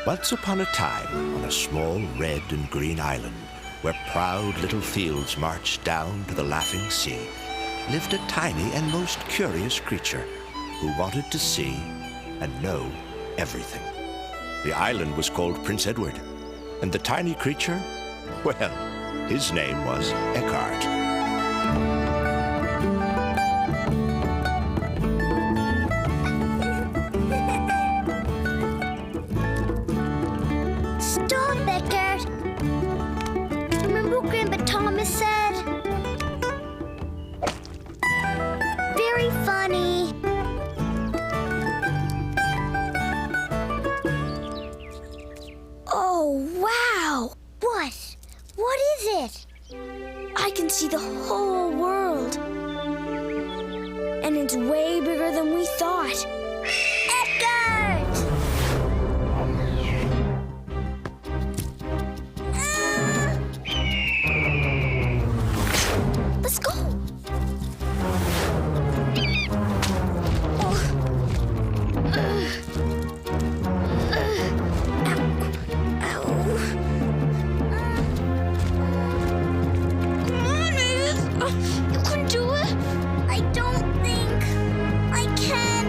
Once upon a time, on a small red and green island, where proud little fields marched down to the laughing sea, lived a tiny and most curious creature who wanted to see and know everything. The island was called Prince Edward, and the tiny creature, well, his name was Eckhart. Stop, Eckhart! Remember what Grandpa Thomas said? Very funny. Oh, wow! What? What is it? I can see the whole world. And it's way bigger than we thought. Eckhart! Let's go. You can do it? I don't think I can.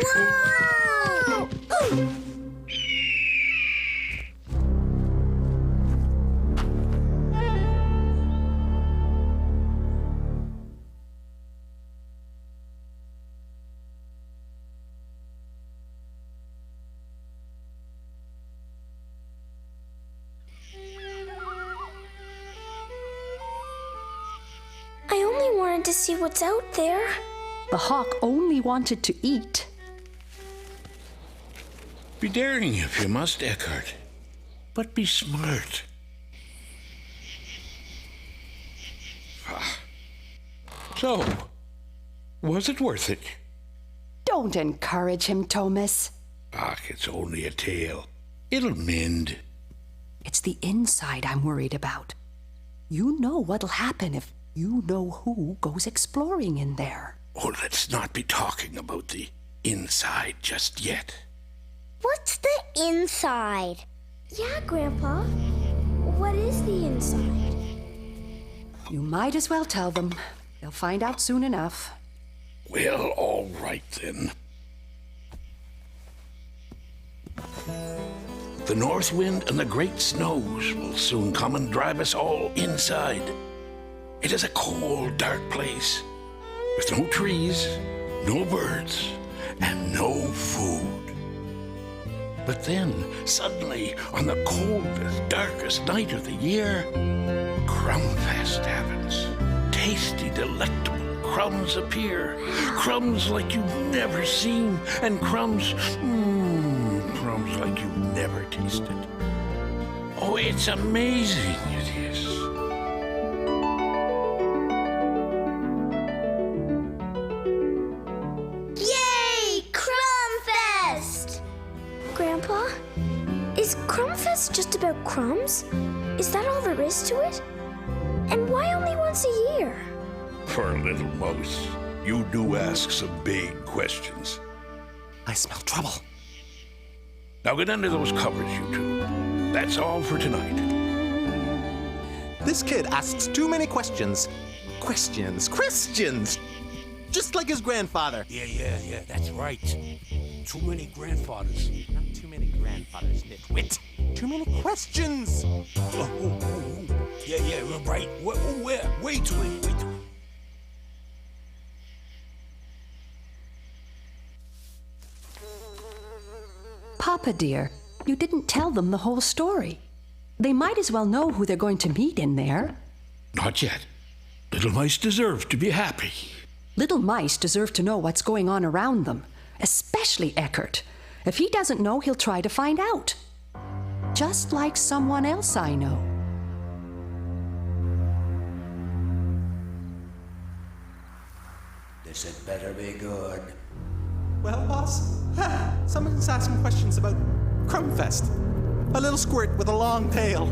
Whoa! I only wanted to see what's out there. The hawk only wanted to eat. Be daring if you must, Eckhart, but be smart. So, was it worth it? Don't encourage him, Thomas. It's only a tale. It'll mend. It's the inside I'm worried about. You know what'll happen if you know who goes exploring in there. Oh, let's not be talking about the inside just yet. What's the inside? Yeah, Grandpa. What is the inside? You might as well tell them. They'll find out soon enough. Well, all right then. The north wind and the great snows will soon come and drive us all inside. It is a cold, dark place, with no trees, no birds, and no food. But then, suddenly, on the coldest, darkest night of the year, Crum Fest happens. Tasty, delectable crumbs appear. Crumbs like you've never seen, and crumbs like you've never tasted. Oh, it's amazing, it is. Yay! Crumbfest! Grandpa, is Crumbfest just about crumbs? Is that all there is to it? And why only once a year? For a little mouse, you do ask some big questions. I smell trouble. Now get under those covers, you two. That's all for tonight. This kid asks too many questions. Questions. Just like his grandfather. Yeah, that's right. Too many grandfathers. Not too many grandfathers, nitwit. Too many questions. Oh. Yeah, right. Wait to it. Papa dear, you didn't tell them the whole story. They might as well know who they're going to meet in there. Not yet. Little mice deserve to be happy. Little mice deserve to know what's going on around them, especially Eckhart. If he doesn't know, he'll try to find out. Just like someone else I know. This had better be good. Well, boss, someone's asking questions about Crum Fest. A little squirt with a long tail.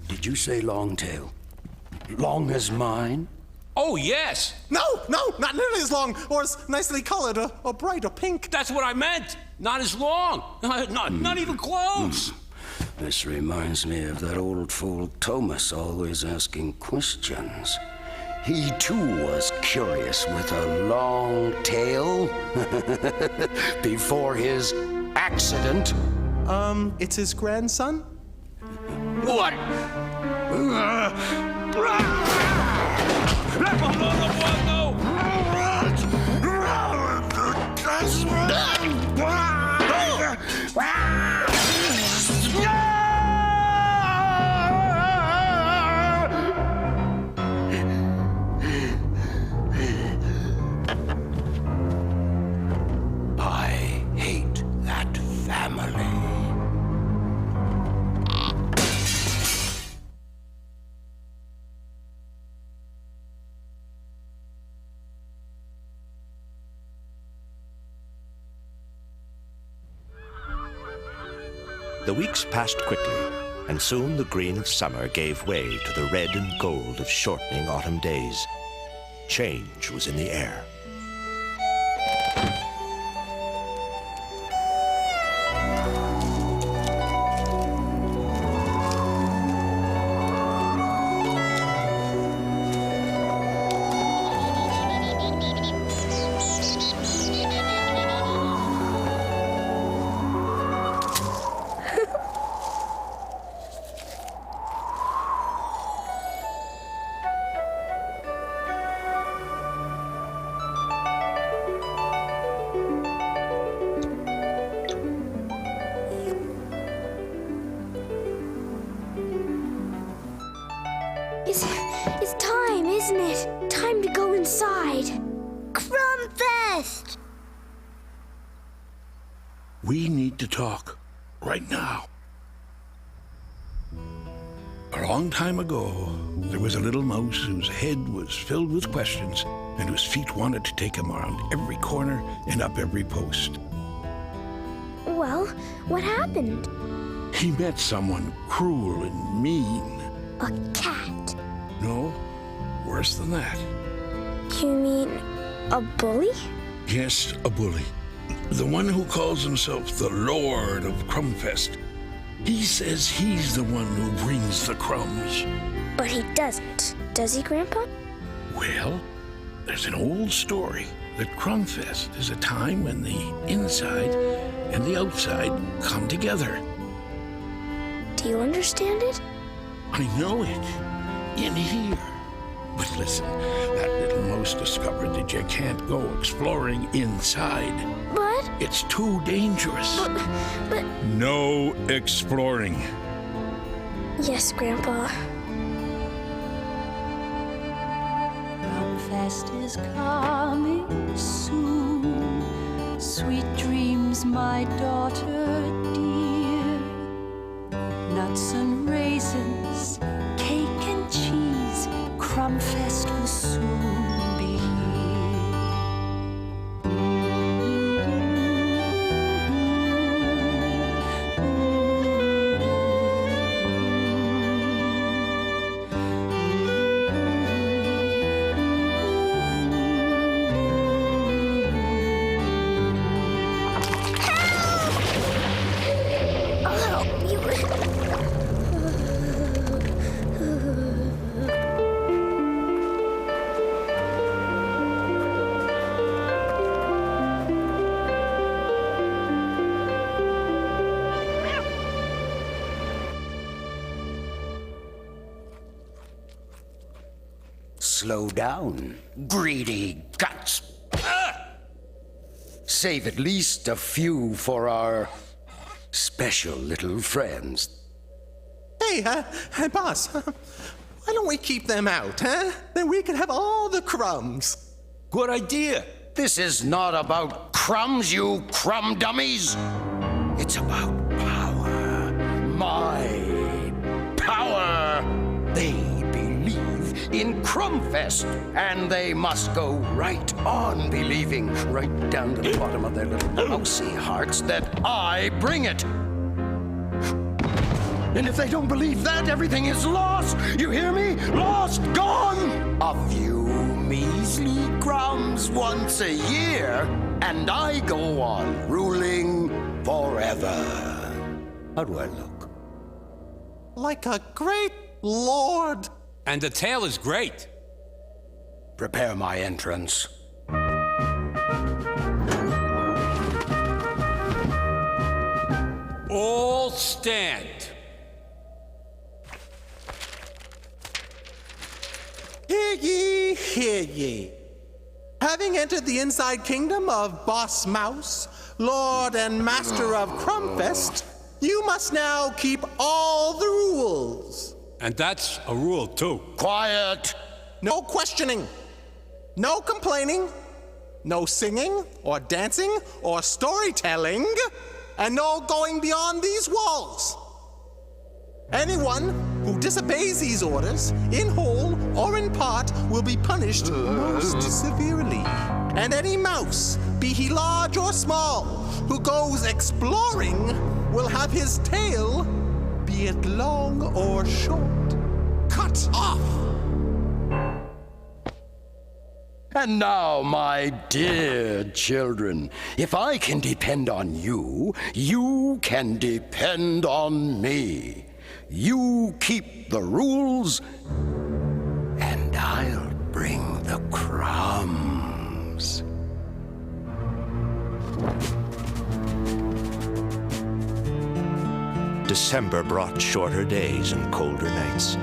Did you say long tail? Long as mine? Oh, yes. No, not nearly as long or as nicely colored or bright or pink. That's what I meant. Not as long. Not even close. This reminds me of that old fool Thomas always asking questions. He too was curious with a long tail before his accident. It's his grandson? What? I hate that family. The weeks passed quickly, and soon the green of summer gave way to the red and gold of shortening autumn days. Change was in the air. It's time, isn't it? Time to go inside. Crum Fest! We need to talk right now. A long time ago, there was a little mouse whose head was filled with questions and whose feet wanted to take him around every corner and up every post. Well, what happened? He met someone cruel and mean. A cat. No, worse than that. You mean a bully? Yes, a bully. The one who calls himself the Lord of Crumbfest. He says he's the one who brings the crumbs. But he doesn't, does he, Grandpa? Well, there's an old story that Crumbfest is a time when the inside and the outside come together. Do you understand it? I know it. In here. But listen, that little mouse discovered that you can't go exploring inside. But... It's too dangerous. But... No exploring. Yes, Grandpa. Crumbfest is coming soon. Sweet dreams, my daughter dear. Nuts and raisins, cake and cheese. Crumbfest will soon be Slow down, greedy guts. Save at least a few for our special little friends. Hey, boss, why don't we keep them out, huh? Then we can have all the crumbs. Good idea. This is not about crumbs, you crumb dummies. It's about power. My power. They believe in Crumbfest, and they must go right on believing, right down to the bottom of their little mousy hearts, that I bring it. And if they don't believe that, everything is lost. You hear me? Lost, gone. A few measly crumbs once a year, and I go on ruling forever. How do I look? Like a great lord. And the tail is great. Prepare my entrance. All stand. Hear ye, hear ye. Having entered the inside kingdom of Boss Mouse, Lord and Master of Crumbfest, you must now keep all the rules. And that's a rule, too. Quiet! No questioning, no complaining, no singing or dancing or storytelling, and no going beyond these walls. Anyone who disobeys these orders, in whole or in part, will be punished most severely. And any mouse, be he large or small, who goes exploring, will have his tail, be it long or short, cut off. And now, my dear children, if I can depend on you, you can depend on me. You keep the rules, and I'll bring the crumbs. December brought shorter days and colder nights.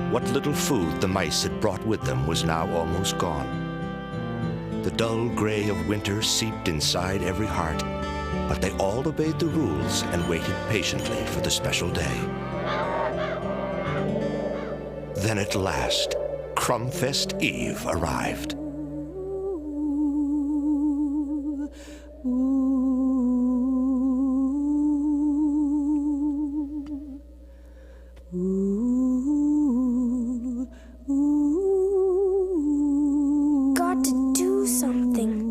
What little food the mice had brought with them was now almost gone. The dull gray of winter seeped inside every heart, but they all obeyed the rules and waited patiently for the special day. Then at last, Crumbfest Eve arrived. Got to do something.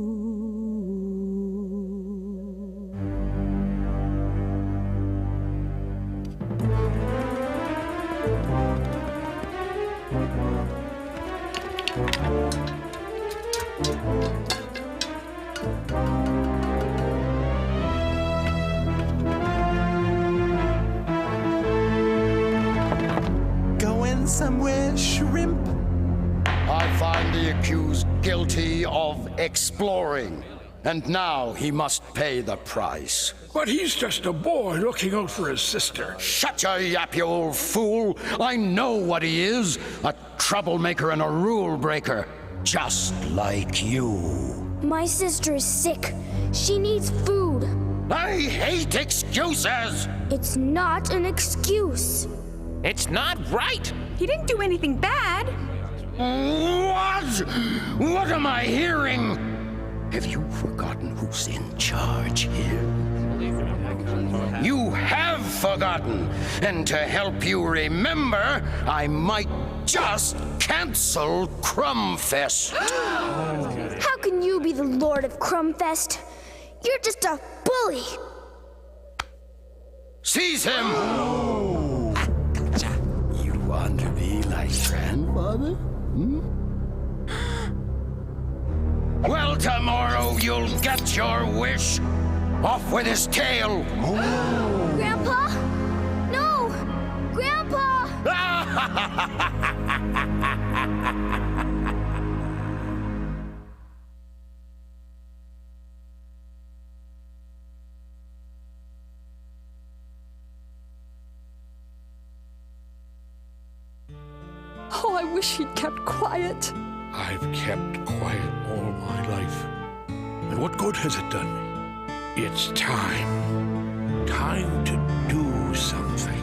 Going somewhere, shrimp? I find the accused guilty of exploring, and now he must pay the price. But he's just a boy looking out for his sister. Shut your yap, you old fool! I know what he is, a troublemaker and a rule breaker, just like you. My sister is sick. She needs food. I hate excuses! It's not an excuse. It's not right. He didn't do anything bad. What? What am I hearing? Have you forgotten who's in charge here? You have forgotten, and to help you remember, I might just cancel Crumbfest. How can you be the Lord of Crumbfest? You're just a bully. Seize him! You want to be like grandfather? Hmm? Well, tomorrow you'll get your wish. Off with his tail! Grandpa? No! Grandpa! Oh, I wish he'd kept quiet. I've kept quiet all my life. And what good has it done me? It's time. Time to do something.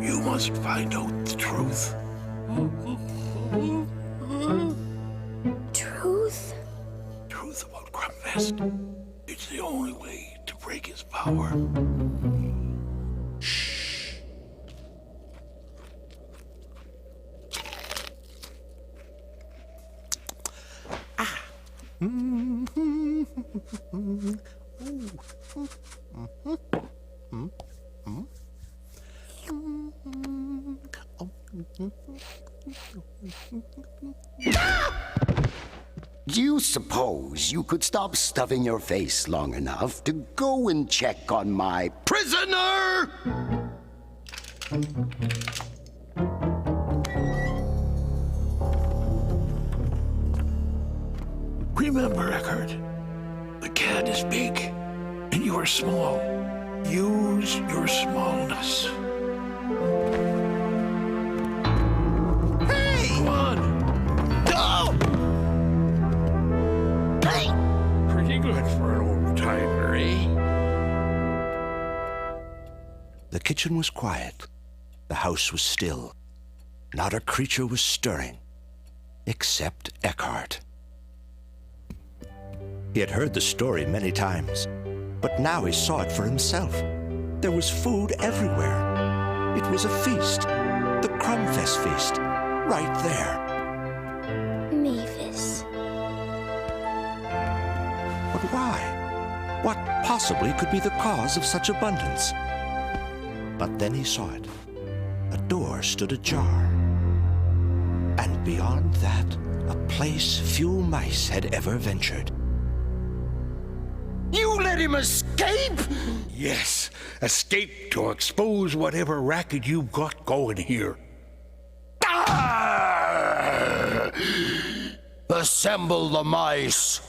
You must find out the truth. Truth? Truth fast. It's the only way to break his power. Shh. Do you suppose you could stop stuffing your face long enough to go and check on my prisoner? Remember, Eckhart, the cat is big, and you are small. Use your smallness. Hey! Go on. Go! Hey! Pretty good for an old timer, eh? The kitchen was quiet. The house was still. Not a creature was stirring, except Eckhart. He had heard the story many times, but now he saw it for himself. There was food everywhere. It was a feast, the Crumbfest feast, right there. Mavis. But why? What possibly could be the cause of such abundance? But then he saw it. A door stood ajar. And beyond that, a place few mice had ever ventured. You let him escape? Yes, escape to expose whatever racket you've got going here. Ah! Assemble the mice.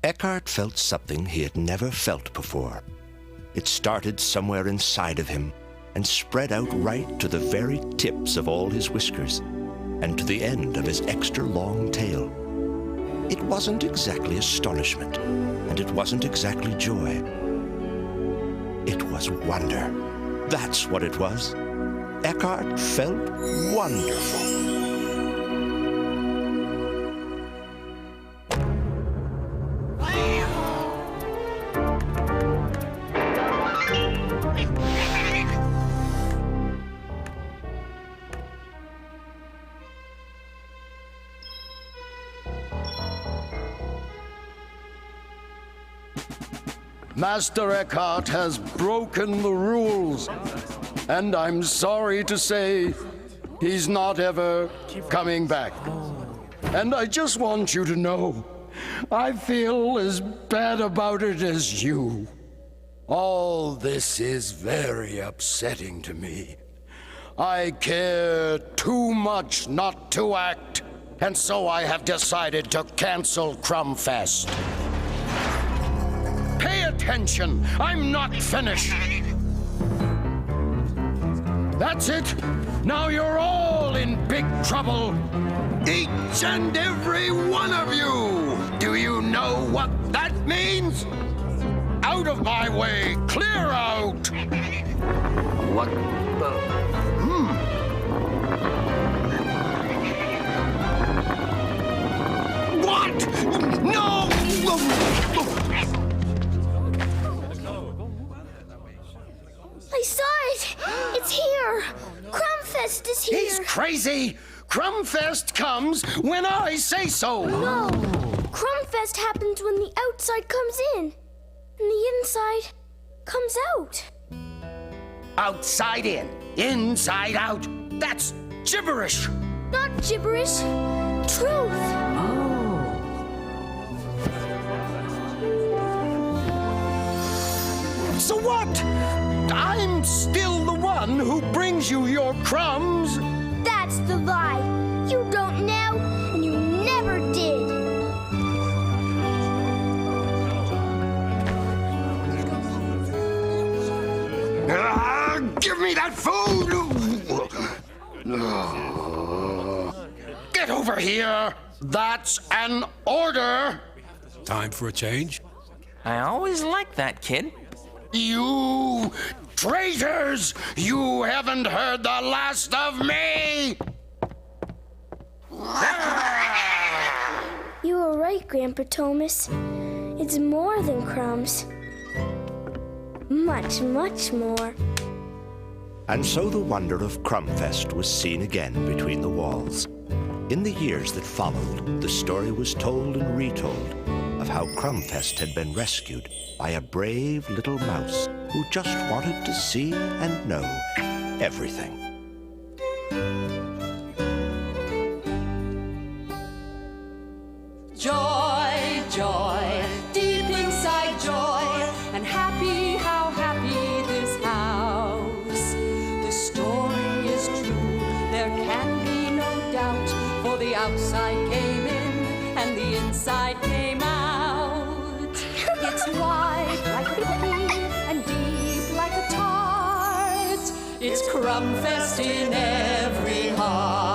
Eckhart felt something he had never felt before. It started somewhere inside of him and spread out right to the very tips of all his whiskers and to the end of his extra long tail. It wasn't exactly astonishment, and it wasn't exactly joy. It was wonder. That's what it was. Eckhart felt wonderful. Master Eckhart has broken the rules, and I'm sorry to say he's not ever coming back. And I just want you to know, I feel as bad about it as you. All this is very upsetting to me. I care too much not to act, and so I have decided to cancel Crum Fest. Pay attention! I'm not finished! That's it! Now you're all in big trouble! Each and every one of you! Do you know what that means? Out of my way! Clear out! What the... What? No! I saw it! It's here! Crumbfest is here! He's crazy! Crumbfest comes when I say so! No! Crumbfest happens when the outside comes in. And the inside comes out? Outside in, inside out. That's gibberish. Not gibberish. Truth. So what? I'm still the one who brings you your crumbs. That's the lie. You don't now, and you never did. Give me that food! Get over here! That's an order! Time for a change? I always liked that kid. You traitors! You haven't heard the last of me! You were right, Grandpa Thomas. It's more than crumbs. Much, much more. And so the wonder of Crumbfest was seen again between the walls. In the years that followed, the story was told and retold of how Crumbfest had been rescued by a brave little mouse who just wanted to see and know everything. Joy, joy, deep inside joy, and happy, how happy this house. The story is true, there can be no doubt, for the outside came in and the inside came out. It's wide like a cookie and deep like a tart. It's Crumbfest in every heart.